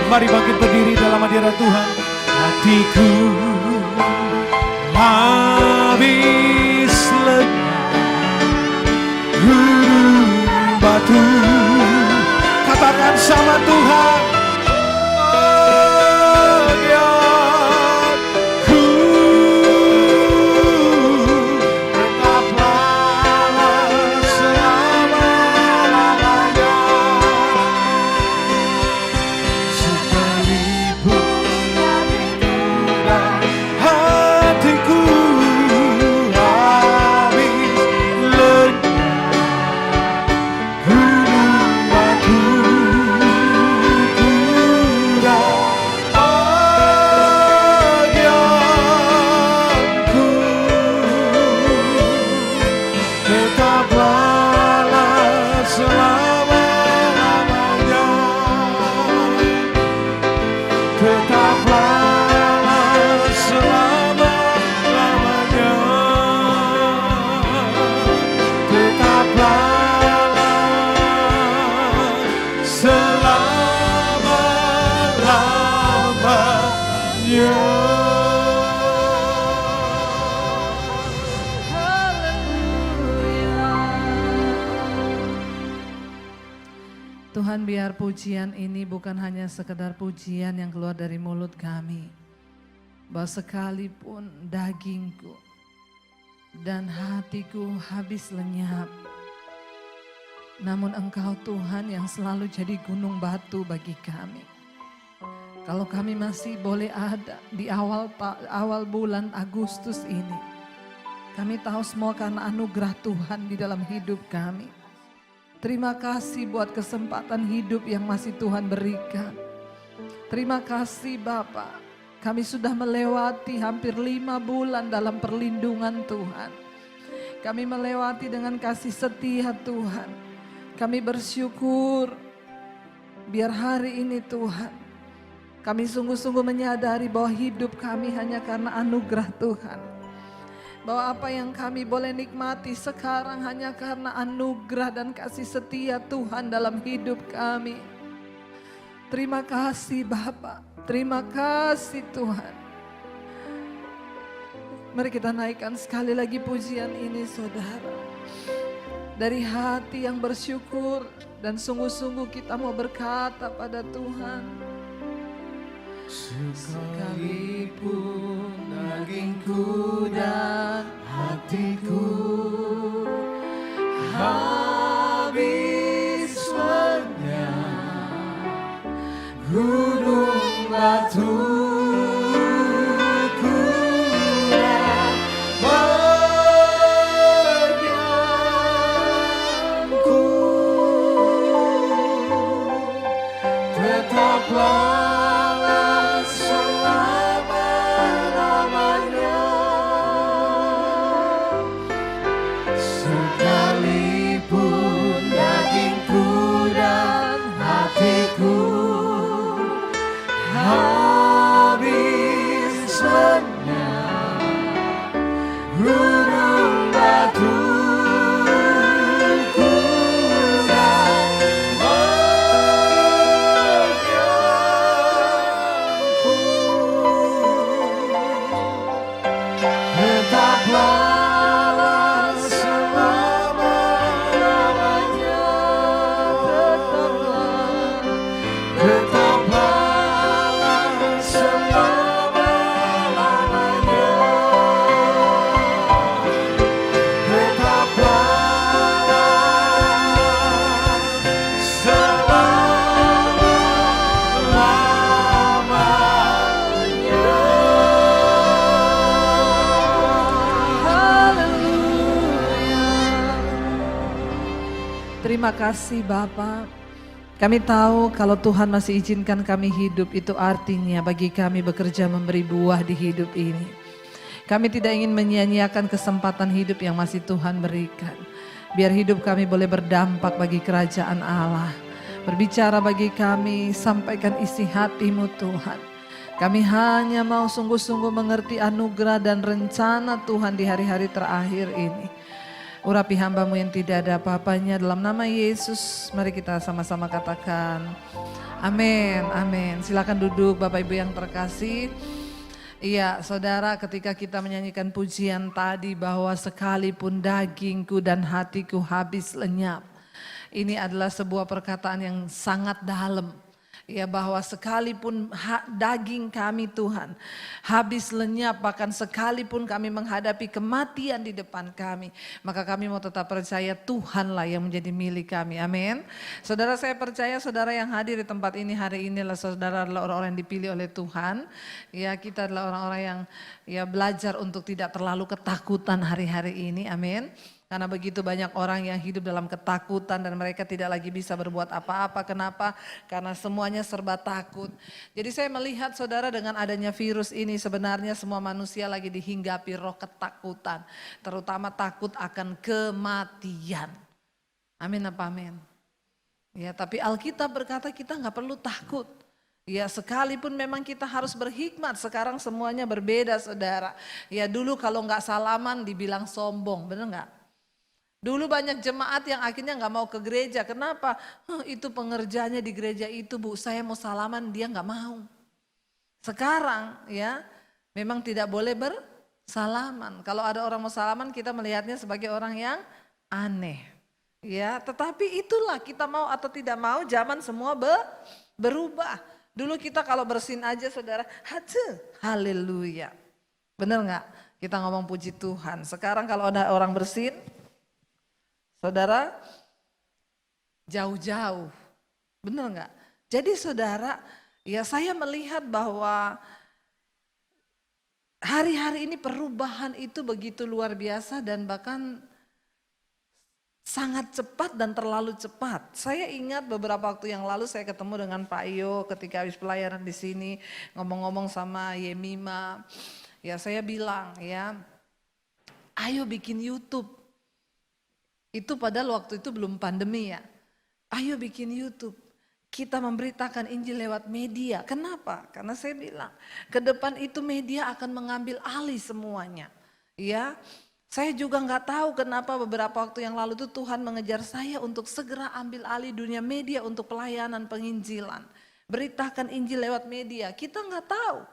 Mari bangkit berdiri dalam hadirat Tuhan. Hatiku habis lenyap gunung batu. Katakan sama Tuhan. Tuhan, biar pujian ini bukan hanya sekedar pujian yang keluar dari mulut kami, bahwa sekalipun dagingku dan hatiku habis lenyap, namun Engkau Tuhan yang selalu jadi gunung batu bagi kami. Kalau kami masih boleh ada di awal bulan Agustus ini, kami tahu semua karena anugerah Tuhan di dalam hidup kami. Terima kasih buat kesempatan hidup yang masih Tuhan berikan. Terima kasih Bapa, kami sudah melewati hampir 5 bulan dalam perlindungan Tuhan. Kami melewati dengan kasih setia Tuhan. Kami bersyukur biar hari ini Tuhan, kami sungguh-sungguh menyadari bahwa hidup kami hanya karena anugerah Tuhan. Bahwa apa yang kami boleh nikmati sekarang hanya karena anugerah dan kasih setia Tuhan dalam hidup kami. Terima kasih Bapa, terima kasih Tuhan. Mari kita naikkan sekali lagi pujian ini saudara. Dari hati yang bersyukur dan sungguh-sungguh kita mau berkata pada Tuhan. Sekalipun dagingku dan hatiku habis lenyap gunung batu. Terima kasih Bapa. Kami tahu kalau Tuhan masih izinkan kami hidup, itu artinya bagi kami bekerja memberi buah di hidup ini. Kami tidak ingin menyia-nyiakan kesempatan hidup yang masih Tuhan berikan. Biar hidup kami boleh berdampak bagi kerajaan Allah. Berbicara bagi kami, sampaikan isi hati-Mu Tuhan. Kami hanya mau sungguh-sungguh mengerti anugerah dan rencana Tuhan di hari-hari terakhir ini. Urapi hambamu yang tidak ada apa-apanya dalam nama Yesus. Mari kita sama-sama katakan amin, amin. Silakan duduk Bapak Ibu yang terkasih. Iya saudara, ketika kita menyanyikan pujian tadi bahwa sekalipun dagingku dan hatiku habis lenyap. Ini adalah sebuah perkataan yang sangat dalam. Ya bahwa sekalipun daging kami Tuhan habis lenyap, bahkan sekalipun kami menghadapi kematian di depan kami, maka kami mau tetap percaya Tuhanlah yang menjadi milik kami. Amin. Saudara, saya percaya saudara yang hadir di tempat ini hari ini adalah saudara adalah orang-orang yang dipilih oleh Tuhan. Ya, kita adalah orang-orang yang ya belajar untuk tidak terlalu ketakutan hari-hari ini. Amin. Karena begitu banyak orang yang hidup dalam ketakutan dan mereka tidak lagi bisa berbuat apa-apa. Kenapa? Karena semuanya serba takut. Jadi saya melihat saudara, dengan adanya virus ini sebenarnya semua manusia lagi dihinggapi roh ketakutan. Terutama takut akan kematian. Amin apa amin? Ya, tapi Alkitab berkata kita nggak perlu takut. Ya, sekalipun memang kita harus berhikmat, sekarang semuanya berbeda saudara. Ya, dulu kalau nggak salaman dibilang sombong, benar nggak? Dulu banyak jemaat yang akhirnya nggak mau ke gereja. Kenapa? Itu pengerjanya di gereja itu Bu, saya mau salaman dia nggak mau. Sekarang ya memang tidak boleh bersalaman. Kalau ada orang mau salaman kita melihatnya sebagai orang yang aneh. Ya, tetapi itulah kita mau atau tidak mau zaman semua berubah. Dulu kita kalau bersin aja saudara, haleluya. Bener nggak? Kita ngomong puji Tuhan. Sekarang kalau ada orang bersin, saudara, jauh-jauh, benar nggak? Jadi saudara, ya saya melihat bahwa hari-hari ini perubahan itu begitu luar biasa dan bahkan sangat cepat dan terlalu cepat. Saya ingat beberapa waktu yang lalu saya ketemu dengan Pak Iyo ketika habis pelayanan di sini, ngomong-ngomong sama Yemima. Ya saya bilang ya, ayo bikin YouTube. Itu padahal waktu itu belum pandemi ya. Ayo bikin YouTube. Kita memberitakan Injil lewat media. Kenapa? Karena saya bilang ke depan itu media akan mengambil alih semuanya. Ya, saya juga nggak tahu kenapa beberapa waktu yang lalu itu Tuhan mengejar saya untuk segera ambil alih dunia media untuk pelayanan penginjilan. Beritakan Injil lewat media. Kita nggak tahu.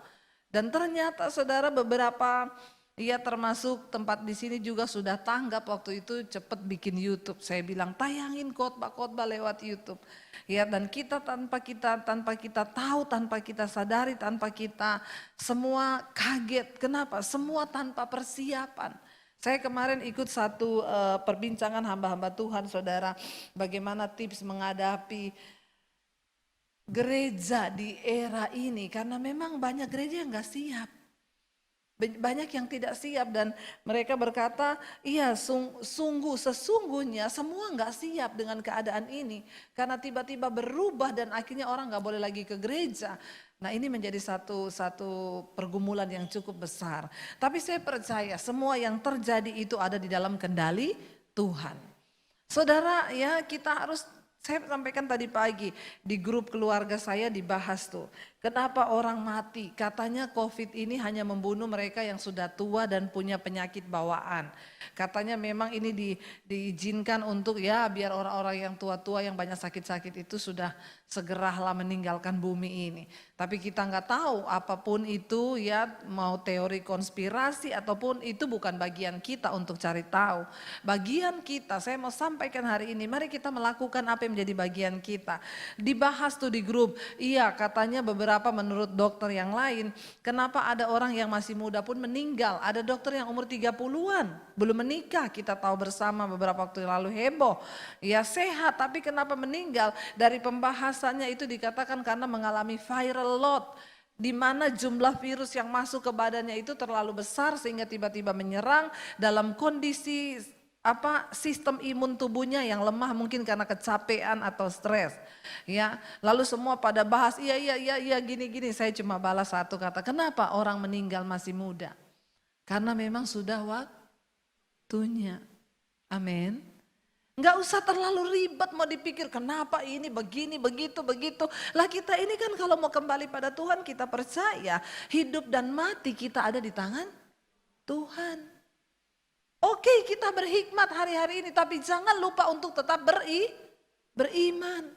Dan ternyata saudara beberapa iya termasuk tempat di sini juga sudah tanggap waktu itu cepat bikin YouTube. Saya bilang tayangin khotbah-khotbah lewat YouTube. Ya, dan kita tanpa kita tahu, tanpa kita sadari, tanpa kita semua kaget. Kenapa? Semua tanpa persiapan. Saya kemarin ikut satu perbincangan hamba-hamba Tuhan saudara. Bagaimana tips menghadapi gereja di era ini. Karena memang banyak gereja yang gak siap. Banyak yang tidak siap dan mereka berkata, iya sesungguhnya semua nggak siap dengan keadaan ini. Karena tiba-tiba berubah dan akhirnya orang nggak boleh lagi ke gereja. Nah ini menjadi satu pergumulan yang cukup besar. Tapi saya percaya semua yang terjadi itu ada di dalam kendali Tuhan. Saudara ya kita harus, saya sampaikan tadi pagi di grup keluarga saya dibahas tuh. Kenapa orang mati? Katanya COVID ini hanya membunuh mereka yang sudah tua dan punya penyakit bawaan. Katanya memang ini diizinkan untuk ya biar orang-orang yang tua-tua yang banyak sakit-sakit itu sudah segeralah meninggalkan bumi ini. Tapi kita nggak tahu apapun itu ya mau teori konspirasi ataupun itu bukan bagian kita untuk cari tahu. Bagian kita, saya mau sampaikan hari ini, mari kita melakukan apa yang menjadi bagian kita. Dibahas tuh di grup, iya katanya beberapa menurut dokter yang lain, kenapa ada orang yang masih muda pun meninggal. Ada dokter yang umur 30-an, belum menikah, kita tahu bersama beberapa waktu yang lalu heboh. Ya sehat tapi kenapa meninggal? Dari pembahasannya itu dikatakan karena mengalami viral load. Di mana jumlah virus yang masuk ke badannya itu terlalu besar sehingga tiba-tiba menyerang dalam kondisi sistem imun tubuhnya yang lemah mungkin karena kecapean atau stres. Ya, lalu semua pada bahas iya gini-gini. Saya cuma balas satu kata, kenapa orang meninggal masih muda? Karena memang sudah waktunya. Amin. Enggak usah terlalu ribet mau dipikir kenapa ini begini begitu. Lah kita ini kan kalau mau kembali pada Tuhan kita percaya hidup dan mati kita ada di tangan Tuhan. Oke, kita berhikmat hari-hari ini, tapi jangan lupa untuk tetap beriman.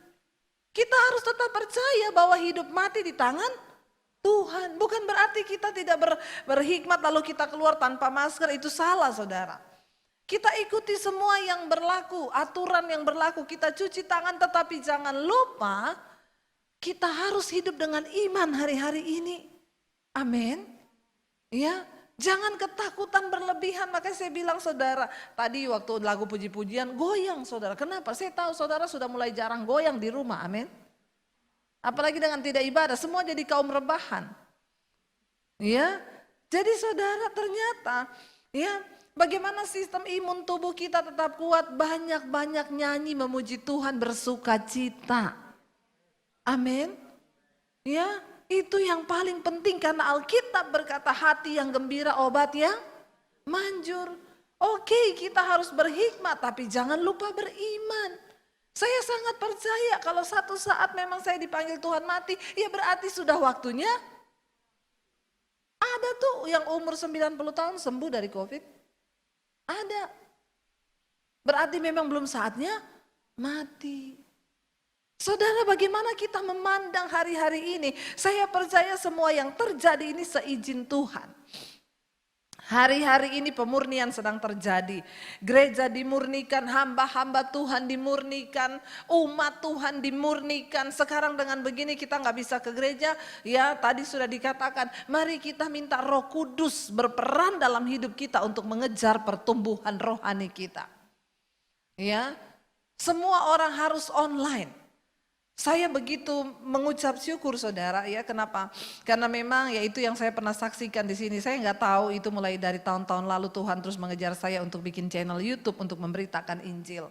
Kita harus tetap percaya bahwa hidup mati di tangan Tuhan. Bukan berarti kita tidak berhikmat lalu kita keluar tanpa masker, itu salah saudara. Kita ikuti semua yang berlaku, aturan yang berlaku, kita cuci tangan, tetapi jangan lupa kita harus hidup dengan iman hari-hari ini. Amin. Ya. Jangan ketakutan berlebihan, makanya saya bilang saudara, tadi waktu lagu puji-pujian goyang saudara. Kenapa? Saya tahu saudara sudah mulai jarang goyang di rumah, amin. Apalagi dengan tidak ibadah, semua jadi kaum rebahan. Ya, jadi saudara ternyata, ya bagaimana sistem imun tubuh kita tetap kuat, banyak-banyak nyanyi memuji Tuhan, bersuka cita. Amin. Ya. Itu yang paling penting karena Alkitab berkata hati yang gembira obat yang manjur. Oke, kita harus berhikmat tapi jangan lupa beriman. Saya sangat percaya kalau satu saat memang saya dipanggil Tuhan mati, ya berarti sudah waktunya. Ada tuh yang umur 90 tahun sembuh dari COVID. Ada. Berarti memang belum saatnya mati. Saudara, bagaimana kita memandang hari-hari ini? Saya percaya semua yang terjadi ini seizin Tuhan. Hari-hari ini pemurnian sedang terjadi. Gereja dimurnikan, hamba-hamba Tuhan dimurnikan, umat Tuhan dimurnikan. Sekarang dengan begini kita nggak bisa ke gereja. Ya, tadi sudah dikatakan, mari kita minta Roh Kudus berperan dalam hidup kita untuk mengejar pertumbuhan rohani kita. Ya, semua orang harus online. Saya begitu mengucap syukur saudara ya, kenapa? Karena memang ya itu yang saya pernah saksikan di sini. Saya nggak tahu itu mulai dari tahun-tahun lalu Tuhan terus mengejar saya untuk bikin channel YouTube untuk memberitakan Injil.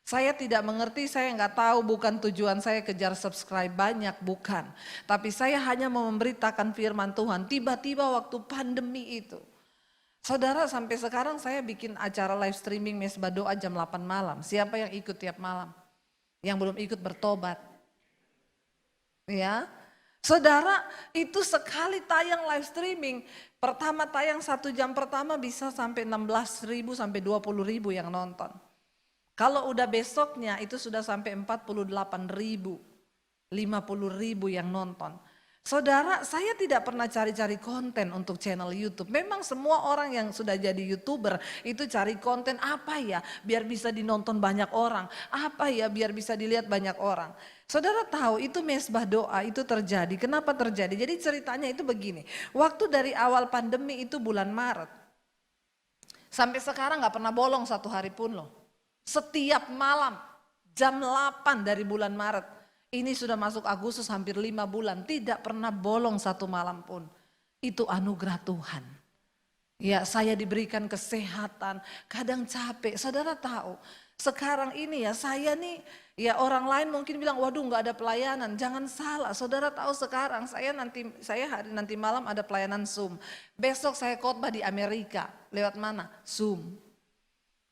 Saya tidak mengerti, saya nggak tahu, bukan tujuan saya kejar subscribe banyak, bukan. Tapi saya hanya mau memberitakan firman Tuhan. Tiba-tiba waktu pandemi itu, saudara sampai sekarang saya bikin acara live streaming Mesbah Doa jam 8 malam. Siapa yang ikut tiap malam? Yang belum ikut bertobat. Ya, saudara itu sekali tayang live streaming, pertama tayang 1 jam pertama bisa sampai 16.000 sampai 20.000 yang nonton. Kalau udah besoknya itu sudah sampai 48.000, 50.000 yang nonton. Saudara, saya tidak pernah cari-cari konten untuk channel YouTube. Memang semua orang yang sudah jadi YouTuber itu cari konten apa ya biar bisa dinonton banyak orang. Apa ya biar bisa dilihat banyak orang. Saudara tahu itu Mesbah Doa itu terjadi. Kenapa terjadi? Jadi ceritanya itu begini. Waktu dari awal pandemi itu bulan Maret. Sampai sekarang gak pernah bolong 1 hari pun loh. Setiap malam jam 8 dari bulan Maret. Ini sudah masuk Agustus hampir 5 bulan. Tidak pernah bolong 1 malam pun. Itu anugerah Tuhan. Ya, saya diberikan kesehatan. Kadang capek. Saudara tahu. Sekarang ini ya saya nih. Ya orang lain mungkin bilang waduh gak ada pelayanan. Jangan salah. Saudara tahu sekarang saya hari nanti malam ada pelayanan Zoom. Besok saya khotbah di Amerika. Lewat mana? Zoom.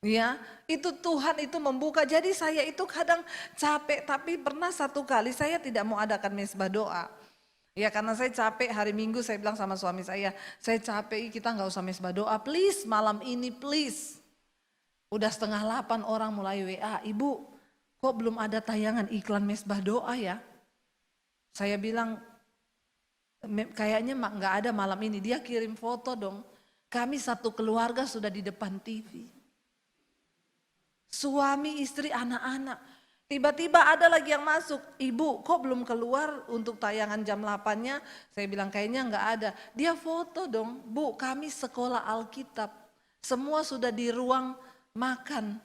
Ya, itu Tuhan itu membuka. Jadi saya itu kadang capek, tapi pernah 1 kali saya tidak mau adakan Mesbah Doa. Ya karena saya capek, hari Minggu saya bilang sama suami saya capek, kita gak usah Mesbah Doa, please malam ini please. Udah 7:30 orang mulai WA, Ibu kok belum ada tayangan iklan Mesbah Doa ya? Saya bilang kayaknya gak ada malam ini, dia kirim foto dong. Kami satu keluarga sudah di depan TV. Suami, istri, anak-anak. Tiba-tiba ada lagi yang masuk. Ibu kok belum keluar untuk tayangan jam 8-nya? Saya bilang kayaknya enggak ada. Dia foto dong. Bu kami sekolah Alkitab. Semua sudah di ruang makan.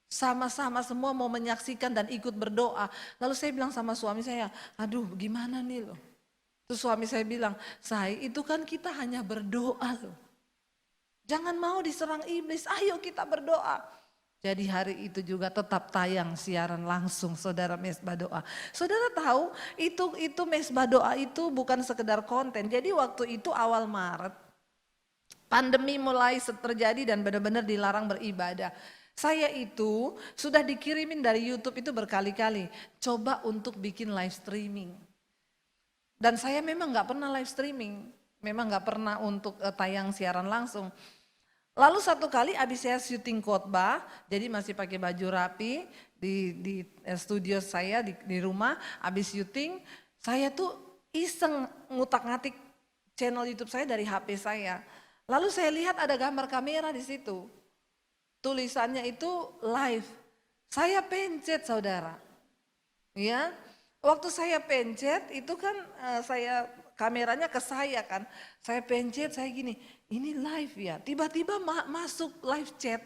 Sama-sama semua mau menyaksikan dan ikut berdoa. Lalu saya bilang sama suami saya, aduh gimana nih loh. Terus suami saya bilang, itu kan kita hanya berdoa loh. Jangan mau diserang iblis, ayo kita berdoa. Jadi hari itu juga tetap tayang siaran langsung saudara Mesbah Doa. Saudara tahu itu Mesbah Doa itu bukan sekedar konten. Jadi waktu itu awal Maret pandemi mulai terjadi dan benar-benar dilarang beribadah. Saya itu sudah dikirimin dari YouTube itu berkali-kali. Coba untuk bikin live streaming. Dan saya memang gak pernah live streaming. Memang gak pernah untuk tayang siaran langsung. Lalu satu kali abis saya syuting khotbah, jadi masih pakai baju rapi di studio saya di rumah, abis syuting saya tuh iseng ngutak-ngatik channel YouTube saya dari HP saya. Lalu saya lihat ada gambar kamera di situ. Tulisannya itu live. Saya pencet saudara. Ya, waktu saya pencet itu kan saya kameranya ke saya kan. Saya pencet, saya gini, ini live ya. Tiba-tiba masuk live chat.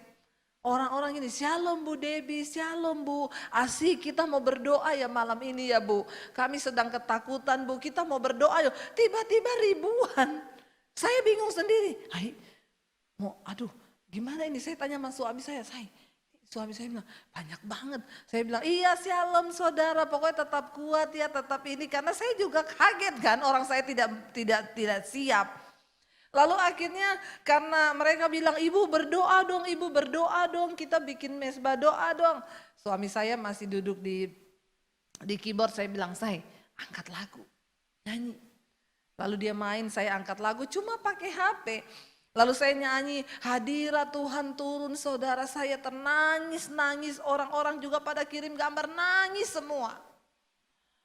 Orang-orang ini, shalom Bu Debbie, shalom Bu. Asik kita mau berdoa ya malam ini ya Bu. Kami sedang ketakutan Bu, kita mau berdoa yuk. Tiba-tiba ribuan. Saya bingung sendiri. Aduh gimana ini, saya tanya sama suami saya, suami saya bilang banyak banget. Saya bilang iya shalom saudara, pokoknya tetap kuat ya, tetap ini. Karena saya juga kaget kan, orang saya tidak siap. Lalu akhirnya karena mereka bilang ibu berdoa dong, kita bikin mesbah doa dong. Suami saya masih duduk di keyboard, saya bilang saya angkat lagu, nyanyi. Lalu dia main, saya angkat lagu cuma pakai HP. Lalu saya nyanyi, hadirat Tuhan turun, saudara saya ternangis-nangis, orang-orang juga pada kirim gambar nangis semua.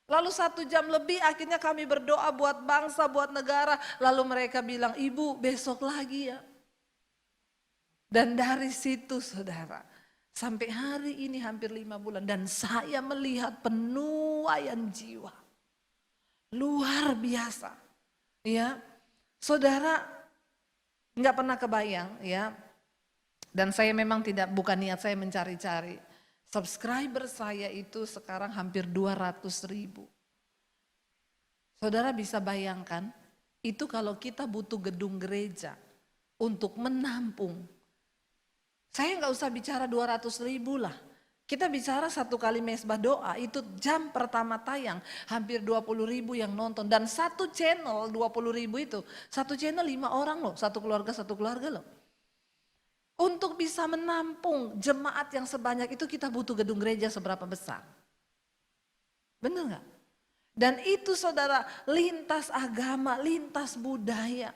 Lalu 1 jam lebih akhirnya kami berdoa buat bangsa, buat negara. Lalu mereka bilang, ibu besok lagi ya. Dan dari situ saudara, sampai hari ini hampir 5 bulan dan saya melihat penuaian jiwa. Luar biasa. Ya, saudara, nggak pernah kebayang ya, dan saya memang bukan niat saya mencari-cari. Subscriber saya itu sekarang hampir 200.000. Saudara bisa bayangkan, itu kalau kita butuh gedung gereja untuk menampung. Saya nggak usah bicara 200.000 lah. Kita bicara 1 kali mesbah doa, itu jam pertama tayang, hampir 20.000 yang nonton. Dan 1 channel 20.000 itu, 1 channel 5 orang loh, 1 keluarga loh. Untuk bisa menampung jemaat yang sebanyak itu kita butuh gedung gereja seberapa besar. Benar gak? Dan itu saudara lintas agama, lintas budaya.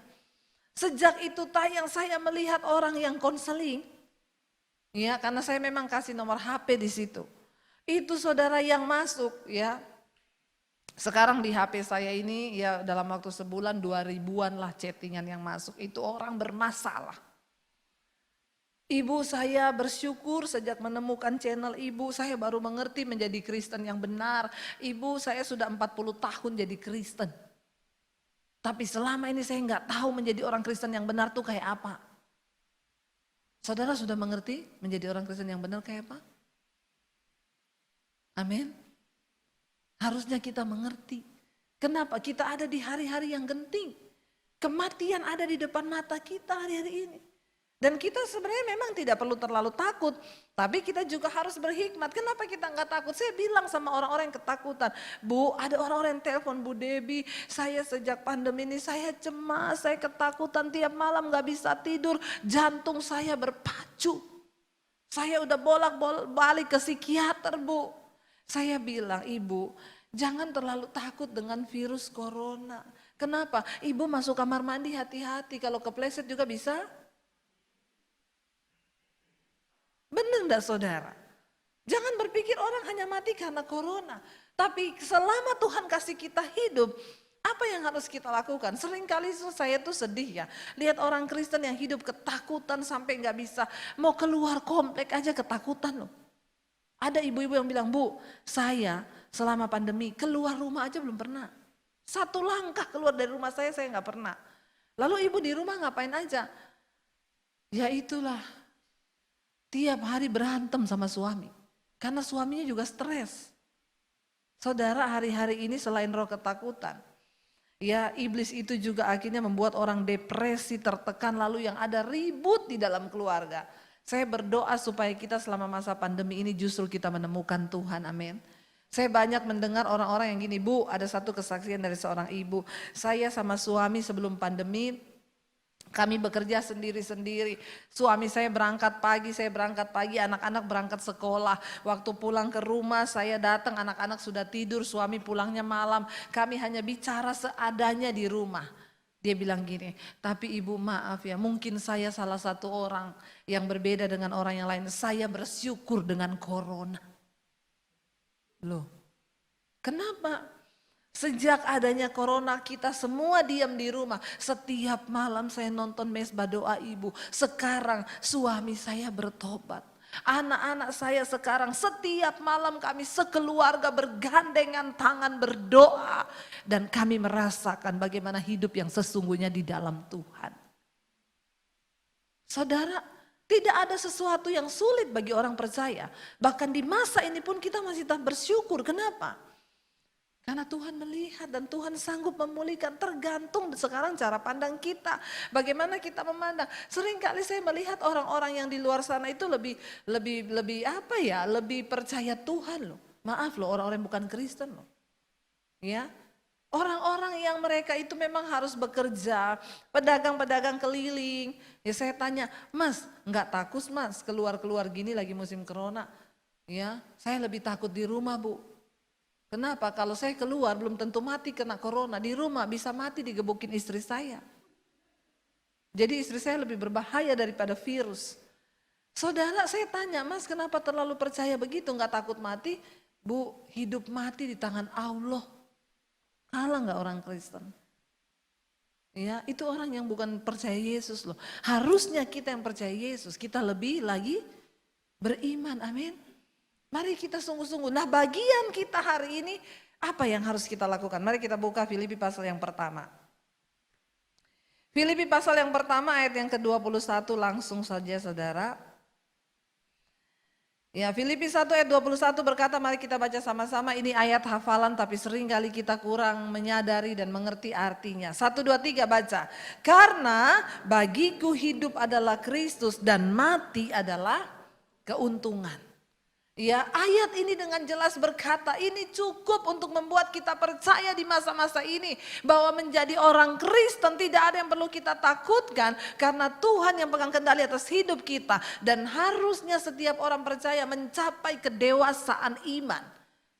Sejak itu tayang saya melihat orang yang konseling. Ya, karena saya memang kasih nomor HP di situ. Itu saudara yang masuk ya. Sekarang di HP saya ini ya dalam waktu sebulan 2.000-an lah chattingan yang masuk. Itu orang bermasalah. Ibu saya bersyukur sejak menemukan channel ibu saya baru mengerti menjadi Kristen yang benar. Ibu saya sudah 40 tahun jadi Kristen. Tapi selama ini saya nggak tahu menjadi orang Kristen yang benar tuh kayak apa. Saudara sudah mengerti menjadi orang Kristen yang benar kayak apa? Amin. Harusnya kita mengerti. Kenapa? Kita ada di hari-hari yang genting. Kematian ada di depan mata kita hari-hari ini. Dan kita sebenarnya memang tidak perlu terlalu takut. Tapi kita juga harus berhikmat. Kenapa kita nggak takut? Saya bilang sama orang-orang yang ketakutan. Bu, ada orang-orang yang telepon Bu Debbie. Saya sejak pandemi ini saya cemas, saya ketakutan. Tiap malam nggak bisa tidur. Jantung saya berpacu. Saya udah bolak-balik ke psikiater Bu. Saya bilang, Ibu jangan terlalu takut dengan virus corona. Kenapa? Ibu masuk kamar mandi hati-hati. Kalau kepleset juga bisa. Benar enggak saudara? Jangan berpikir orang hanya mati karena corona. Tapi selama Tuhan kasih kita hidup, apa yang harus kita lakukan? Seringkali saya tuh sedih ya. Lihat orang Kristen yang hidup ketakutan sampai nggak bisa. Mau keluar komplek aja ketakutan loh. Ada ibu-ibu yang bilang, Bu saya selama pandemi keluar rumah aja belum pernah. 1 langkah keluar dari rumah saya nggak pernah. Lalu ibu di rumah ngapain aja? Ya itulah. Tiap hari berantem sama suami. Karena suaminya juga stres. Saudara hari-hari ini selain roh ketakutan. Ya iblis itu juga akhirnya membuat orang depresi, tertekan. Lalu yang ada ribut di dalam keluarga. Saya berdoa supaya kita selama masa pandemi ini justru kita menemukan Tuhan. Amin. Saya banyak mendengar orang-orang yang gini. Bu, ada satu kesaksian dari seorang ibu. Saya sama suami sebelum pandemi. Kami bekerja sendiri-sendiri. Suami saya berangkat pagi, saya berangkat pagi, anak-anak berangkat sekolah. Waktu pulang ke rumah saya datang, anak-anak sudah tidur, suami pulangnya malam. Kami hanya bicara seadanya di rumah. Dia bilang gini, tapi ibu maaf ya, mungkin saya salah satu orang yang berbeda dengan orang yang lain. Saya bersyukur dengan corona. Loh, kenapa? Sejak adanya corona kita semua diam di rumah. Setiap malam saya nonton mesbah doa ibu. Sekarang suami saya bertobat. Anak-anak saya sekarang setiap malam kami sekeluarga bergandengan tangan berdoa. Dan kami merasakan bagaimana hidup yang sesungguhnya di dalam Tuhan. Saudara, tidak ada sesuatu yang sulit bagi orang percaya. Bahkan di masa ini pun kita masih tak bersyukur. Kenapa? Karena Tuhan melihat dan Tuhan sanggup memulihkan, tergantung sekarang cara pandang kita. Bagaimana kita memandang. Seringkali saya melihat orang-orang yang di luar sana itu lebih percaya Tuhan loh. Maaf loh, orang-orang yang bukan Kristen loh. Ya. Orang-orang yang mereka itu memang harus bekerja, pedagang-pedagang keliling. Ya saya tanya, Mas, enggak takut Mas keluar-keluar gini lagi musim corona? Ya, saya lebih takut di rumah, Bu. Kenapa? Kalau saya keluar belum tentu mati kena corona. Di rumah bisa mati digebukin istri saya. Jadi istri saya lebih berbahaya daripada virus. Saudara, saya tanya, Mas kenapa terlalu percaya begitu? Enggak takut mati? Bu, hidup mati di tangan Allah. Kalah enggak orang Kristen? Ya, itu orang yang bukan percaya Yesus loh. Harusnya kita yang percaya Yesus, kita lebih lagi beriman. Amin. Mari kita sungguh-sungguh. Nah, bagian kita hari ini apa yang harus kita lakukan? Mari kita buka Filipi pasal yang pertama. Filipi pasal yang pertama ayat yang ke-21 langsung saja saudara. Ya, Filipi 1 ayat 21 berkata, mari kita baca sama-sama. Ini ayat hafalan tapi seringkali kita kurang menyadari dan mengerti artinya. 1, 2, 3 baca. Karena bagiku hidup adalah Kristus dan mati adalah keuntungan. Ya, ayat ini dengan jelas berkata ini cukup untuk membuat kita percaya di masa-masa ini bahwa menjadi orang Kristen tidak ada yang perlu kita takutkan karena Tuhan yang pegang kendali atas hidup kita dan harusnya setiap orang percaya mencapai kedewasaan iman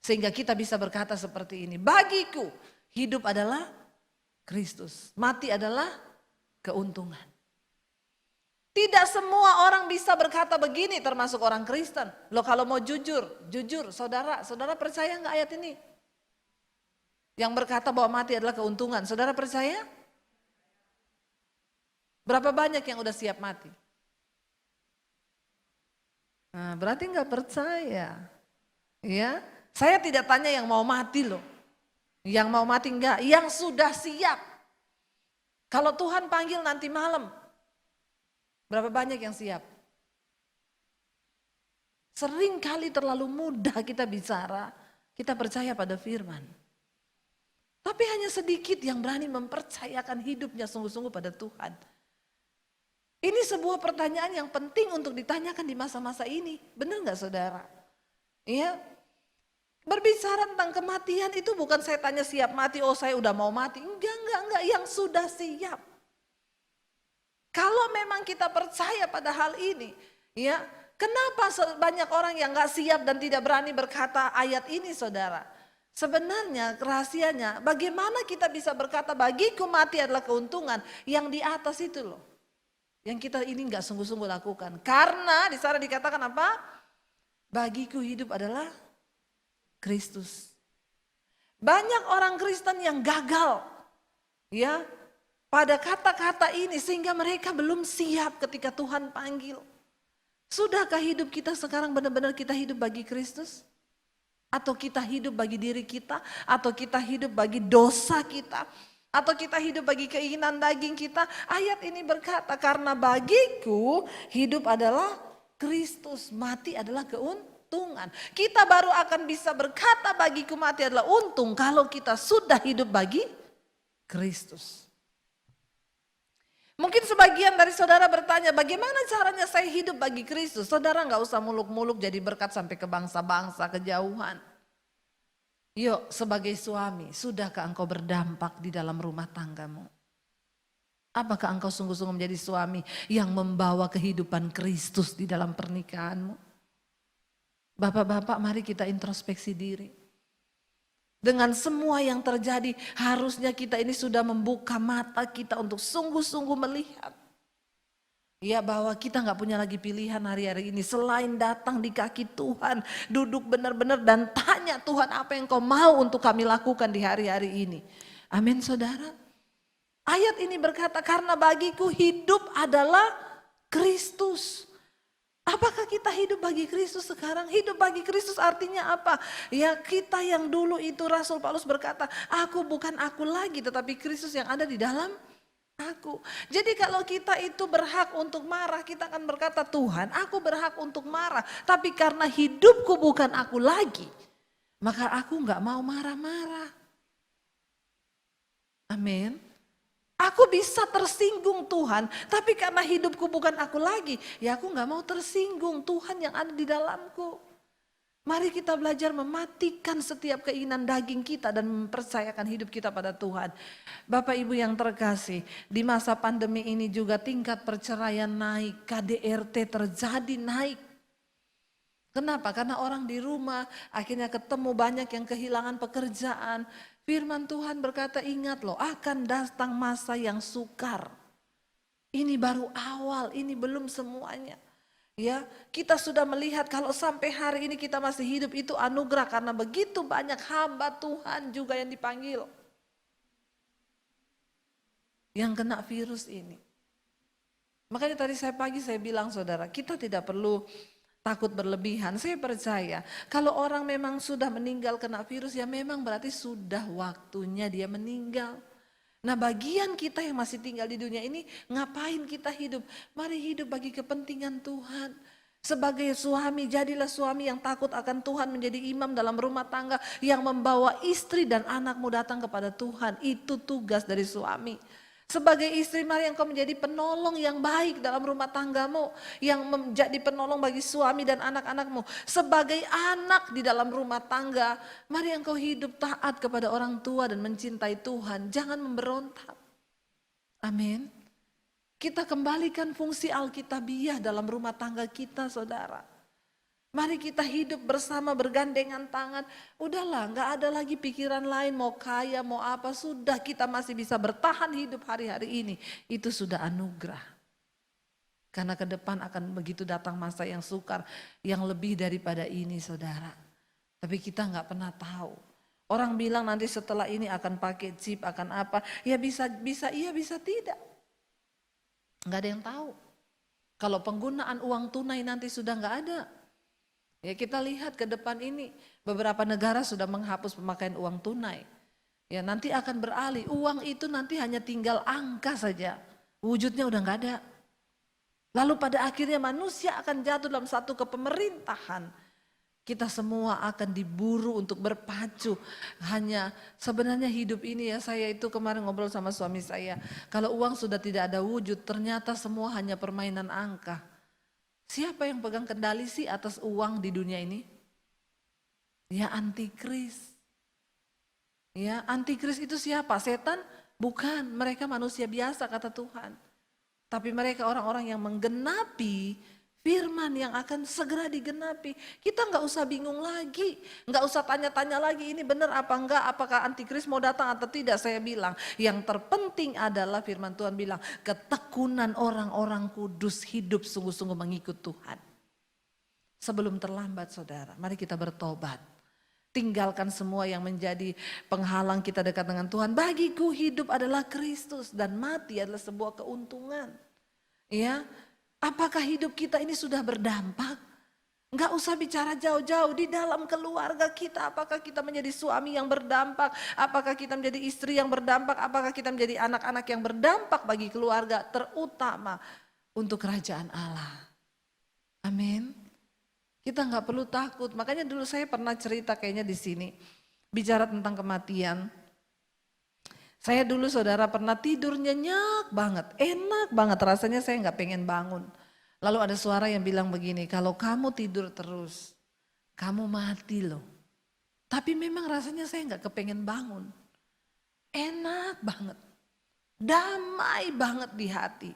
sehingga kita bisa berkata seperti ini, bagiku hidup adalah Kristus, mati adalah keuntungan. Tidak semua orang bisa berkata begini termasuk orang Kristen. Loh kalau mau jujur saudara percaya nggak ayat ini? Yang berkata bahwa mati adalah keuntungan, saudara percaya? Berapa banyak yang udah siap mati? Nah, berarti nggak percaya. Ya, saya tidak tanya yang mau mati loh. Yang mau mati enggak, yang sudah siap. Kalau Tuhan panggil nanti malam, berapa banyak yang siap? Sering kali terlalu mudah kita bicara, kita percaya pada firman. Tapi hanya sedikit yang berani mempercayakan hidupnya sungguh-sungguh pada Tuhan. Ini sebuah pertanyaan yang penting untuk ditanyakan di masa-masa ini. Benar gak saudara? Iya. Berbicara tentang kematian itu bukan saya tanya siap mati, oh saya udah mau mati. Enggak, yang sudah siap. Kalau memang kita percaya pada hal ini, ya, kenapa banyak orang yang gak siap dan tidak berani berkata ayat ini saudara? Sebenarnya rahasianya bagaimana kita bisa berkata bagiku mati adalah keuntungan yang di atas itu loh. Yang kita ini gak sungguh-sungguh lakukan. Karena di sana dikatakan apa? Bagiku hidup adalah Kristus. Banyak orang Kristen yang gagal, ya, pada kata-kata ini sehingga mereka belum siap ketika Tuhan panggil. Sudahkah hidup kita sekarang benar-benar kita hidup bagi Kristus? Atau kita hidup bagi diri kita? Atau kita hidup bagi dosa kita? Atau kita hidup bagi keinginan daging kita? Ayat ini berkata karena bagiku hidup adalah Kristus, mati adalah keuntungan. Kita baru akan bisa berkata bagiku mati adalah untung kalau kita sudah hidup bagi Kristus. Mungkin sebagian dari saudara bertanya, bagaimana caranya saya hidup bagi Kristus? Saudara nggak usah muluk-muluk jadi berkat sampai ke bangsa-bangsa, kejauhan. Yuk, sebagai suami, sudahkah engkau berdampak di dalam rumah tanggamu? Apakah engkau sungguh-sungguh menjadi suami yang membawa kehidupan Kristus di dalam pernikahanmu? Bapak-bapak, mari kita introspeksi diri. Dengan semua yang terjadi, harusnya kita ini sudah membuka mata kita untuk sungguh-sungguh melihat. Ya, bahwa kita nggak punya lagi pilihan hari-hari ini selain datang di kaki Tuhan, duduk benar-benar dan tanya Tuhan apa yang kau mau untuk kami lakukan di hari-hari ini. Amin saudara. Ayat ini berkata karena bagiku hidup adalah Kristus. Apakah kita hidup bagi Kristus sekarang? Hidup bagi Kristus artinya apa? Ya kita yang dulu itu Rasul Paulus berkata, aku bukan aku lagi tetapi Kristus yang ada di dalam aku. Jadi kalau kita itu berhak untuk marah, kita akan berkata Tuhan aku berhak untuk marah. Tapi karena hidupku bukan aku lagi, maka aku gak mau marah-marah. Amin. Aku bisa tersinggung Tuhan, tapi karena hidupku bukan aku lagi, ya aku gak mau tersinggung Tuhan yang ada di dalamku. Mari kita belajar mematikan setiap keinginan daging kita dan mempercayakan hidup kita pada Tuhan. Bapak Ibu yang terkasih, di masa pandemi ini juga tingkat perceraian naik, KDRT terjadi naik. Kenapa? Karena orang di rumah akhirnya ketemu banyak yang kehilangan pekerjaan. Firman Tuhan berkata ingat loh akan datang masa yang sukar. Ini baru awal, ini belum semuanya. Ya, kita sudah melihat kalau sampai hari ini kita masih hidup itu anugerah karena begitu banyak hamba Tuhan juga yang dipanggil. Yang kena virus ini. Makanya tadi pagi saya bilang saudara, kita tidak perlu takut berlebihan. Saya percaya kalau orang memang sudah meninggal kena virus ya memang berarti sudah waktunya dia meninggal. Nah bagian kita yang masih tinggal di dunia ini ngapain kita hidup? Mari hidup bagi kepentingan Tuhan. Sebagai suami jadilah suami yang takut akan Tuhan menjadi imam dalam rumah tangga. Yang membawa istri dan anakmu datang kepada Tuhan. Itu tugas dari suami. Sebagai istri mari engkau menjadi penolong yang baik dalam rumah tanggamu. Yang menjadi penolong bagi suami dan anak-anakmu. Sebagai anak di dalam rumah tangga. Mari engkau hidup taat kepada orang tua dan mencintai Tuhan. Jangan memberontak. Amin. Kita kembalikan fungsi Alkitabiah dalam rumah tangga kita saudara. Mari kita hidup bersama bergandengan tangan. Udahlah gak ada lagi pikiran lain mau kaya mau apa. Sudah kita masih bisa bertahan hidup hari-hari ini. Itu sudah anugerah. Karena ke depan akan begitu datang masa yang sukar. Yang lebih daripada ini saudara. Tapi kita gak pernah tahu. Orang bilang nanti setelah ini akan pakai chip akan apa. Ya bisa iya bisa tidak. Gak ada yang tahu. Kalau penggunaan uang tunai nanti sudah gak ada. Ya kita lihat ke depan ini beberapa negara sudah menghapus pemakaian uang tunai. Ya nanti akan beralih uang itu nanti hanya tinggal angka saja. Wujudnya udah nggak ada. Lalu pada akhirnya manusia akan jatuh dalam satu kepemerintahan. Kita semua akan diburu untuk berpacu. Hanya sebenarnya hidup ini ya saya itu kemarin ngobrol sama suami saya. Kalau uang sudah tidak ada wujud ternyata semua hanya permainan angka. Siapa yang pegang kendali sih atas uang di dunia ini? Ya antikris. Ya antikris itu siapa? Setan? Bukan, mereka manusia biasa kata Tuhan. Tapi mereka orang-orang yang menggenapi firman yang akan segera digenapi. Kita nggak usah bingung lagi. Nggak usah tanya-tanya lagi ini benar apa enggak. Apakah antikris mau datang atau tidak. Saya bilang yang terpenting adalah firman Tuhan bilang. Ketekunan orang-orang kudus hidup sungguh-sungguh mengikut Tuhan. Sebelum terlambat saudara. Mari kita bertobat. Tinggalkan semua yang menjadi penghalang kita dekat dengan Tuhan. Bagiku hidup adalah Kristus. Dan mati adalah sebuah keuntungan. Ya. Apakah hidup kita ini sudah berdampak? Enggak usah bicara jauh-jauh di dalam keluarga kita. Apakah kita menjadi suami yang berdampak? Apakah kita menjadi istri yang berdampak? Apakah kita menjadi anak-anak yang berdampak bagi keluarga? Terutama untuk kerajaan Allah. Amin. Kita enggak perlu takut. Makanya dulu saya pernah cerita kayaknya di sini. Bicara tentang kematian. Saya dulu saudara pernah tidur nyenyak banget, enak banget rasanya saya nggak pengen bangun. Lalu ada suara yang bilang begini, kalau kamu tidur terus, kamu mati loh. Tapi memang rasanya saya nggak kepengen bangun. Enak banget, damai banget di hati.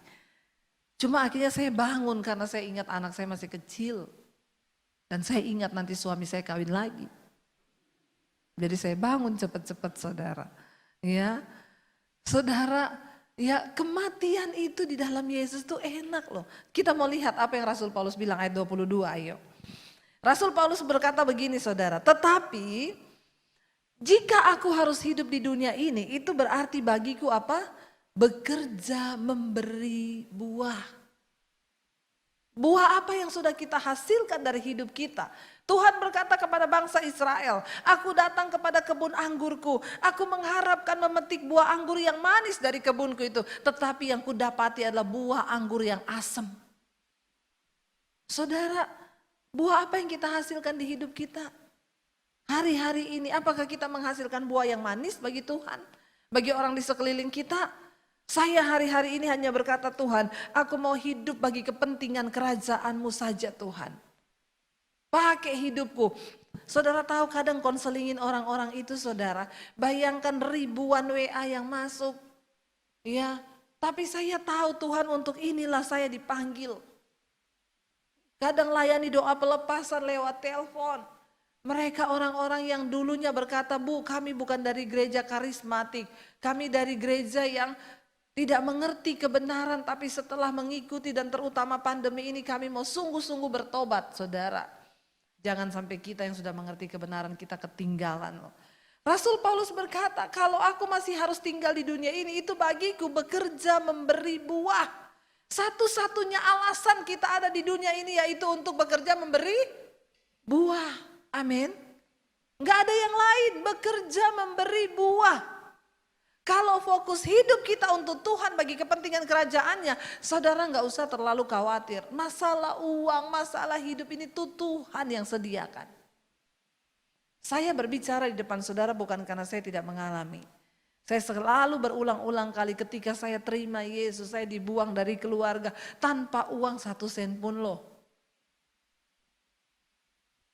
Cuma akhirnya saya bangun karena saya ingat anak saya masih kecil. Dan saya ingat nanti suami saya kawin lagi. Jadi saya bangun cepat-cepat saudara. Ya, saudara, ya kematian itu di dalam Yesus itu enak loh. Kita mau lihat apa yang Rasul Paulus bilang ayat 22, ayo. Rasul Paulus berkata begini saudara, tetapi jika aku harus hidup di dunia ini, itu berarti bagiku apa? Bekerja memberi buah. Buah apa yang sudah kita hasilkan dari hidup kita? Tuhan berkata kepada bangsa Israel, aku datang kepada kebun anggurku, aku mengharapkan memetik buah anggur yang manis dari kebunku itu, tetapi yang kudapati adalah buah anggur yang asam. Saudara, buah apa yang kita hasilkan di hidup kita? Hari-hari ini apakah kita menghasilkan buah yang manis bagi Tuhan? Bagi orang di sekeliling kita? Saya hari-hari ini hanya berkata, Tuhan, aku mau hidup bagi kepentingan kerajaan-Mu saja Tuhan. Pakai hidupku. Saudara tahu kadang konselingin orang-orang itu saudara. Bayangkan ribuan WA yang masuk. Ya, tapi saya tahu Tuhan untuk inilah saya dipanggil. Kadang layani doa pelepasan lewat telepon. Mereka orang-orang yang dulunya berkata, Bu, kami bukan dari gereja karismatik. Kami dari gereja yang tidak mengerti kebenaran, tapi setelah mengikuti dan terutama pandemi ini kami mau sungguh-sungguh bertobat, saudara. Jangan sampai kita yang sudah mengerti kebenaran kita ketinggalan loh. Rasul Paulus berkata, kalau aku masih harus tinggal di dunia ini, itu bagiku bekerja memberi buah. Satu-satunya alasan kita ada di dunia ini yaitu untuk bekerja memberi buah. Amin. Gak ada yang lain, bekerja memberi buah. Kalau fokus hidup kita untuk Tuhan bagi kepentingan kerajaannya, saudara gak usah terlalu khawatir. Masalah uang, masalah hidup ini tuh Tuhan yang sediakan. Saya berbicara di depan saudara bukan karena saya tidak mengalami. Saya selalu berulang-ulang kali ketika saya terima Yesus, saya dibuang dari keluarga tanpa uang 1 sen pun loh.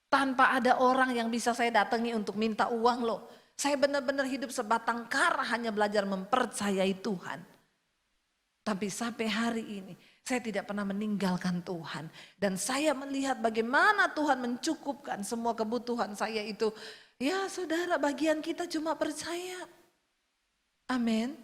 Tanpa ada orang yang bisa saya datangi untuk minta uang loh. Saya benar-benar hidup sebatang kara hanya belajar mempercayai Tuhan. Tapi sampai hari ini saya tidak pernah meninggalkan Tuhan. Dan saya melihat bagaimana Tuhan mencukupkan semua kebutuhan saya itu. Ya saudara, bagian kita cuma percaya. Amin.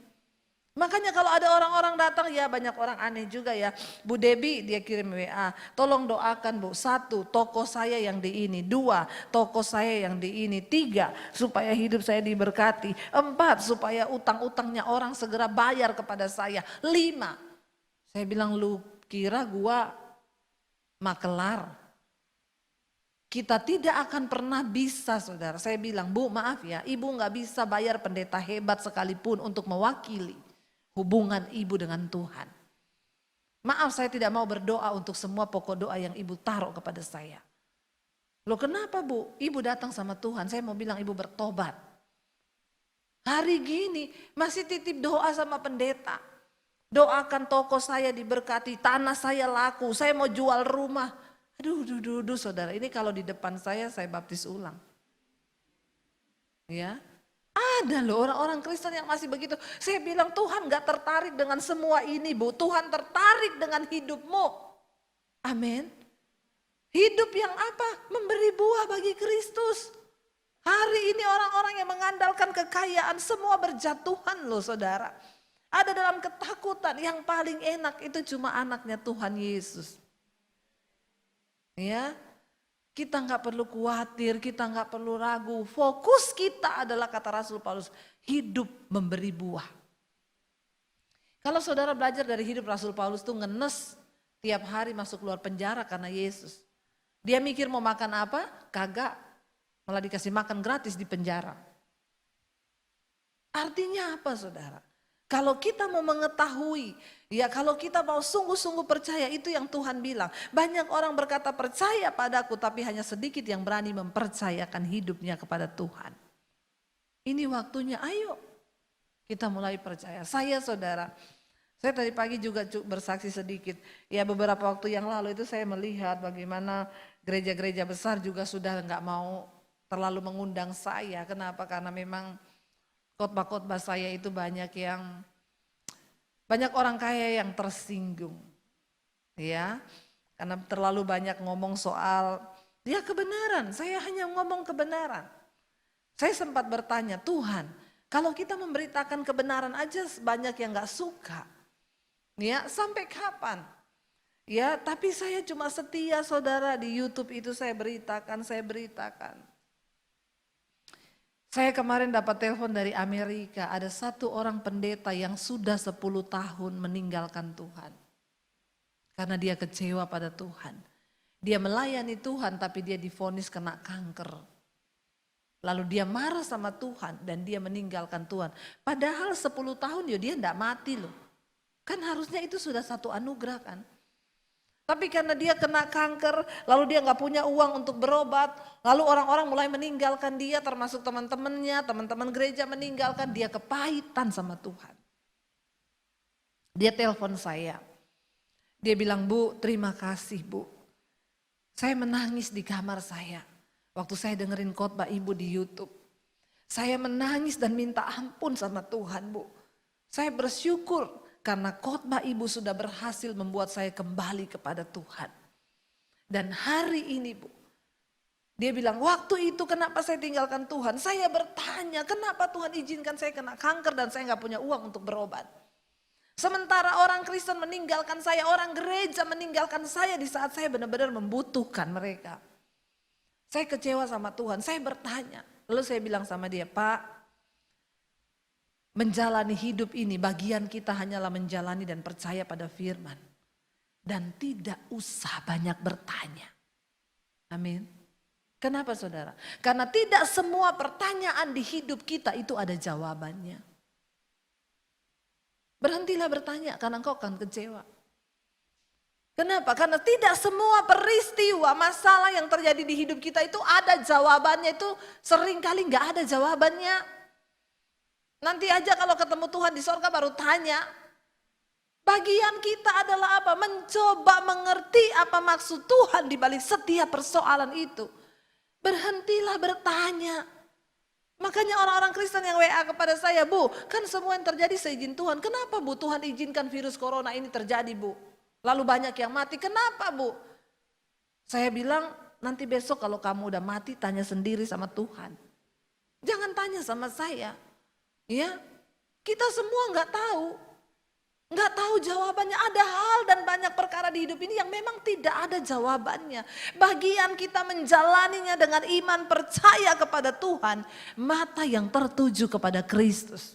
Makanya kalau ada orang-orang datang, ya banyak orang aneh juga ya. Bu Debbie dia kirim WA, tolong doakan Bu. 1, toko saya yang di ini. 2, toko saya yang di ini. 3, supaya hidup saya diberkati. 4, supaya utang-utangnya orang segera bayar kepada saya. 5, saya bilang lu kira gua makelar? Kita tidak akan pernah bisa saudara. Saya bilang, Bu maaf ya, ibu gak bisa bayar pendeta hebat sekalipun untuk mewakili hubungan ibu dengan Tuhan. Maaf saya tidak mau berdoa untuk semua pokok doa yang ibu taruh kepada saya. Loh kenapa Bu? Ibu datang sama Tuhan, saya mau bilang ibu bertobat. Hari gini masih titip doa sama pendeta. Doakan toko saya diberkati, tanah saya laku, saya mau jual rumah. Aduh saudara, ini kalau di depan saya baptis ulang. Ya. Ada loh orang-orang Kristen yang masih begitu. Saya bilang Tuhan gak tertarik dengan semua ini Bu. Tuhan tertarik dengan hidupmu. Amin. Hidup yang apa? Memberi buah bagi Kristus. Hari ini orang-orang yang mengandalkan kekayaan semua berjatuhan loh saudara. Ada dalam ketakutan, yang paling enak itu cuma anaknya Tuhan Yesus. Ya. Kita nggak perlu khawatir, kita nggak perlu ragu. Fokus kita adalah kata Rasul Paulus, hidup memberi buah. Kalau saudara belajar dari hidup Rasul Paulus tuh ngenes tiap hari masuk keluar penjara karena Yesus. Dia mikir mau makan apa? Kagak, malah dikasih makan gratis di penjara. Artinya apa saudara? Kalau kita mau mengetahui, ya kalau kita mau sungguh-sungguh percaya itu yang Tuhan bilang. Banyak orang berkata percaya padaku tapi hanya sedikit yang berani mempercayakan hidupnya kepada Tuhan. Ini waktunya ayo kita mulai percaya. Saya saudara, saya tadi pagi juga bersaksi sedikit. Ya beberapa waktu yang lalu itu saya melihat bagaimana gereja-gereja besar juga sudah nggak mau terlalu mengundang saya. Kenapa? Karena memang khotbah-khotbah saya itu banyak orang kaya yang tersinggung. Ya, karena terlalu banyak ngomong soal ya kebenaran, saya hanya ngomong kebenaran. Saya sempat bertanya, Tuhan, kalau kita memberitakan kebenaran aja banyak yang gak suka. Ya, sampai kapan? Ya, tapi saya cuma setia saudara di YouTube itu saya beritakan. Saya kemarin dapat telepon dari Amerika, ada satu orang pendeta yang sudah 10 tahun meninggalkan Tuhan. Karena dia kecewa pada Tuhan. Dia melayani Tuhan tapi dia divonis kena kanker. Lalu dia marah sama Tuhan dan dia meninggalkan Tuhan. Padahal 10 tahun ya dia tidak mati loh. Kan harusnya itu sudah satu anugerah kan. Tapi karena dia kena kanker, lalu dia nggak punya uang untuk berobat, lalu orang-orang mulai meninggalkan dia, termasuk teman-temannya, teman-teman gereja meninggalkan dia, kepahitan sama Tuhan. Dia telepon saya, dia bilang, Bu, terima kasih Bu. Saya menangis di kamar saya, waktu saya dengerin khotbah Ibu di YouTube. Saya menangis dan minta ampun sama Tuhan Bu. Saya bersyukur. Karena khotbah Ibu sudah berhasil membuat saya kembali kepada Tuhan. Dan hari ini Bu, dia bilang waktu itu kenapa saya tinggalkan Tuhan? Saya bertanya kenapa Tuhan izinkan saya kena kanker dan saya nggak punya uang untuk berobat. Sementara orang Kristen meninggalkan saya, orang gereja meninggalkan saya di saat saya benar-benar membutuhkan mereka. Saya kecewa sama Tuhan, saya bertanya. Lalu saya bilang sama dia, Pak, menjalani hidup ini bagian kita hanyalah menjalani dan percaya pada firman. Dan tidak usah banyak bertanya. Amin. Kenapa saudara? Karena tidak semua pertanyaan di hidup kita itu ada jawabannya. Berhentilah bertanya karena engkau akan kecewa. Kenapa? Karena tidak semua peristiwa masalah yang terjadi di hidup kita itu ada jawabannya, itu seringkali nggak ada jawabannya. Nanti aja kalau ketemu Tuhan di sorga baru tanya. Bagian kita adalah apa? Mencoba mengerti apa maksud Tuhan di balik setiap persoalan itu. Berhentilah bertanya. Makanya orang-orang Kristen yang WA kepada saya, Bu, kan semua yang terjadi seizin Tuhan. Kenapa Bu Tuhan izinkan virus corona ini terjadi Bu? Lalu banyak yang mati, kenapa Bu? Saya bilang nanti besok kalau kamu udah mati tanya sendiri sama Tuhan. Jangan tanya sama saya. Ya, kita semua nggak tahu jawabannya. Ada hal dan banyak perkara di hidup ini yang memang tidak ada jawabannya. Bagian kita menjalaninya dengan iman percaya kepada Tuhan, mata yang tertuju kepada Kristus.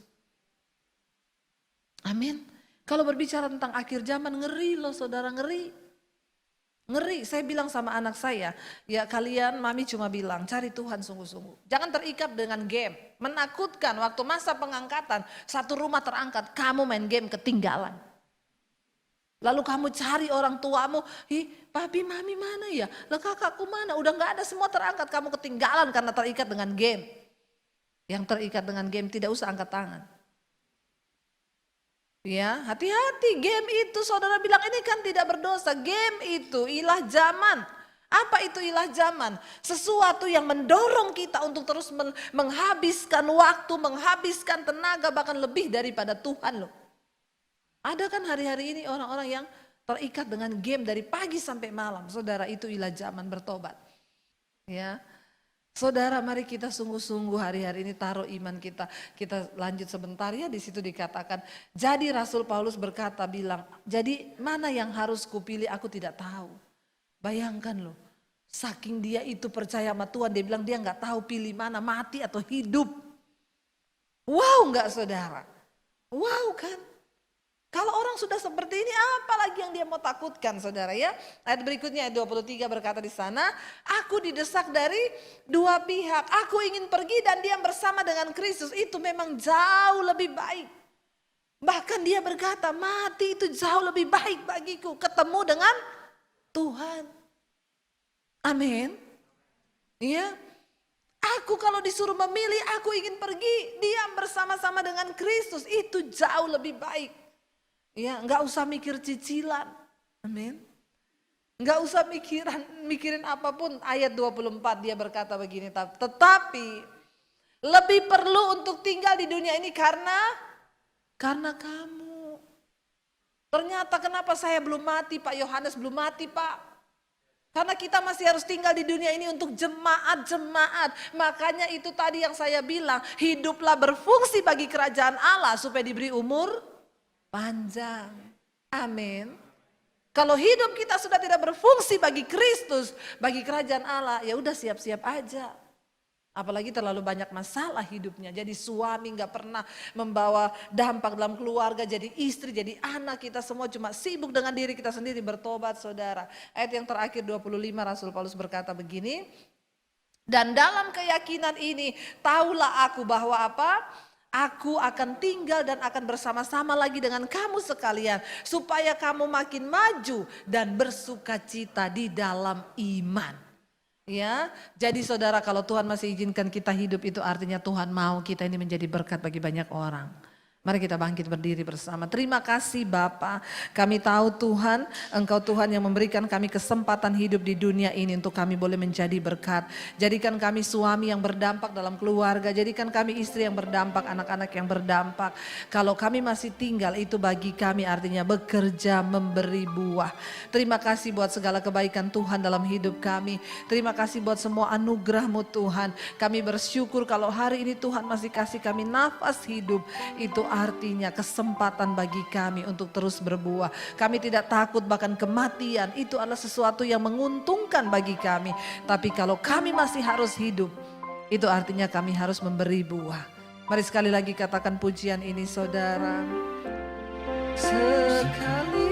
Amin. Kalau berbicara tentang akhir zaman, ngeri loh saudara, ngeri. Ngeri, saya bilang sama anak saya, ya kalian, mami cuma bilang cari Tuhan sungguh-sungguh. Jangan terikat dengan game, menakutkan waktu masa pengangkatan, satu rumah terangkat, kamu main game ketinggalan. Lalu kamu cari orang tuamu, papi mami mana ya, lah kakakku mana, udah gak ada, semua terangkat, kamu ketinggalan karena terikat dengan game. Yang terikat dengan game tidak usah angkat tangan. Ya, hati-hati, game itu saudara bilang ini kan tidak berdosa. Game itu ilah zaman. Apa itu ilah zaman? Sesuatu yang mendorong kita untuk terus menghabiskan waktu, menghabiskan tenaga, bahkan lebih daripada Tuhan loh. Ada kan hari-hari ini orang-orang yang terikat dengan game dari pagi sampai malam. Saudara, itu ilah zaman, bertobat. Ya. Saudara, mari kita sungguh-sungguh hari-hari ini taruh iman kita. Kita lanjut sebentar ya, di situ dikatakan. Jadi Rasul Paulus berkata bilang, jadi mana yang harus kupilih aku tidak tahu. Bayangkan loh, saking dia itu percaya sama Tuhan, dia bilang dia nggak tahu pilih mana, mati atau hidup. Wow nggak saudara? Wow kan? Kalau orang sudah seperti ini, apa lagi yang dia mau takutkan saudara ya? Ayat berikutnya ayat 23 berkata di sana, aku didesak dari dua pihak. Aku ingin pergi dan diam bersama dengan Kristus. Itu memang jauh lebih baik. Bahkan dia berkata, mati itu jauh lebih baik bagiku. Ketemu dengan Tuhan. Amin. Iya. Aku kalau disuruh memilih, aku ingin pergi diam bersama-sama dengan Kristus. Itu jauh lebih baik. Ya, nggak usah mikir cicilan. Amin. Nggak usah mikirin apapun. Ayat 24 dia berkata begini, tetapi lebih perlu untuk tinggal di dunia ini karena kamu. Ternyata kenapa saya belum mati, Pak Yohanes belum mati, Pak? Karena kita masih harus tinggal di dunia ini untuk jemaat-jemaat. Makanya itu tadi yang saya bilang, hiduplah berfungsi bagi kerajaan Allah supaya diberi umur panjang. Amin. Kalau hidup kita sudah tidak berfungsi bagi Kristus, bagi kerajaan Allah, ya udah siap-siap aja. Apalagi terlalu banyak masalah hidupnya. Jadi suami gak pernah membawa dampak dalam keluarga. Jadi istri, jadi anak, kita semua cuma sibuk dengan diri kita sendiri. Bertobat saudara. Ayat yang terakhir 25 Rasul Paulus berkata begini. Dan dalam keyakinan ini taulah aku bahwa apa? Aku akan tinggal dan akan bersama-sama lagi dengan kamu sekalian. Supaya kamu makin maju dan bersukacita di dalam iman. Ya, jadi saudara, kalau Tuhan masih izinkan kita hidup, itu artinya Tuhan mau kita ini menjadi berkat bagi banyak orang. Mari kita bangkit berdiri bersama. Terima kasih Bapa. Kami tahu Tuhan, Engkau Tuhan yang memberikan kami kesempatan hidup di dunia ini untuk kami boleh menjadi berkat. Jadikan kami suami yang berdampak dalam keluarga. Jadikan kami istri yang berdampak, anak-anak yang berdampak. Kalau kami masih tinggal, itu bagi kami artinya bekerja memberi buah. Terima kasih buat segala kebaikan Tuhan dalam hidup kami. Terima kasih buat semua anugerah-Mu Tuhan. Kami bersyukur kalau hari ini Tuhan masih kasih kami nafas hidup. Itu artinya kesempatan bagi kami untuk terus berbuah. Kami tidak takut bahkan kematian. Itu adalah sesuatu yang menguntungkan bagi kami. Tapi kalau kami masih harus hidup, itu artinya kami harus memberi buah. Mari sekali lagi katakan pujian ini saudara. Sekali